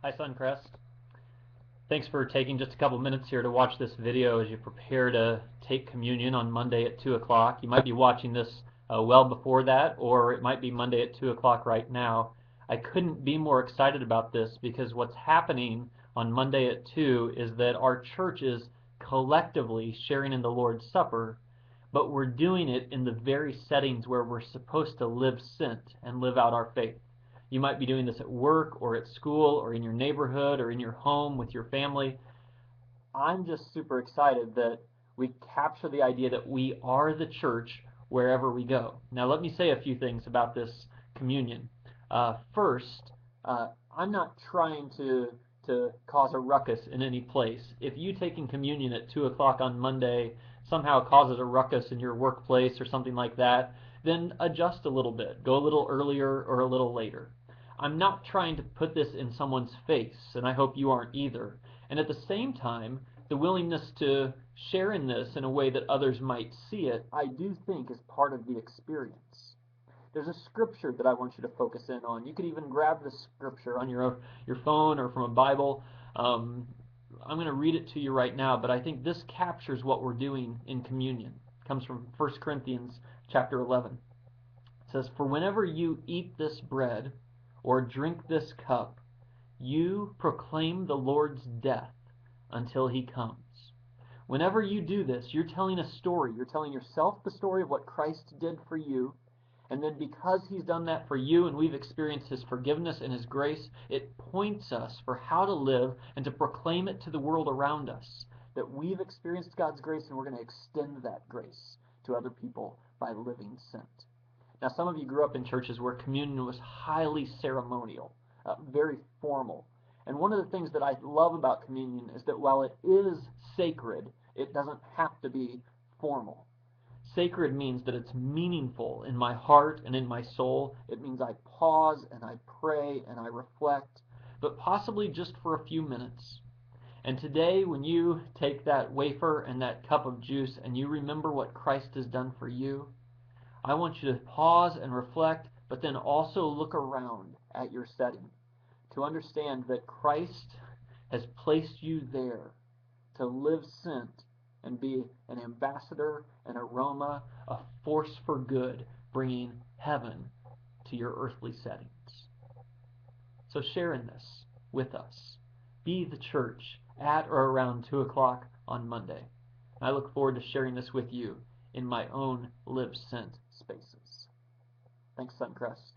Hi, Suncrest. Thanks for taking just a couple minutes here to watch this video as you prepare to take communion on Monday at 2 o'clock. You might be watching this well before that, or it might be Monday at 2 o'clock right now. I couldn't be more excited about this because what's happening on Monday at 2 is that our church is collectively sharing in the Lord's Supper, but we're doing it in the very settings where we're supposed to live sent and live out our faith. You might be doing this at work or at school or in your neighborhood or in your home with your family. I'm just super excited that we capture the idea that we are the church wherever we go. Now, let me say a few things about this communion. First, I'm not trying to cause a ruckus in any place. If you taking communion at 2 o'clock on Monday somehow causes a ruckus in your workplace or something like that, then adjust a little bit. Go a little earlier or a little later. I'm not trying to put this in someone's face, and I hope you aren't either. And at the same time, the willingness to share in this in a way that others might see it, I do think is part of the experience. There's a scripture that I want you to focus in on. You could even grab the scripture on your phone or from a Bible. I'm going to read it to you right now, but I think this captures what we're doing in communion. It comes from 1 Corinthians chapter 11. It says, "For whenever you eat this bread or drink this cup, you proclaim the Lord's death until he comes." Whenever you do this, you're telling a story. You're telling yourself the story of what Christ did for you, and then because he's done that for you and we've experienced his forgiveness and his grace, it points us for how to live and to proclaim it to the world around us, that we've experienced God's grace and we're going to extend that grace to other people by living sent. Now, some of you grew up in churches where communion was highly ceremonial, very formal. And one of the things that I love about communion is that while it is sacred, it doesn't have to be formal. Sacred means that it's meaningful in my heart and in my soul. It means I pause and I pray and I reflect, but possibly just for a few minutes. And today, when you take that wafer and that cup of juice and you remember what Christ has done for you, I want you to pause and reflect, but then also look around at your setting to understand that Christ has placed you there to live sent and be an ambassador, an aroma, a force for good, bringing heaven to your earthly settings. So share in this with us. Be the church at or around 2 o'clock on Monday. I look forward to sharing this with you in my own live sent spaces. Thanks, Suncrest.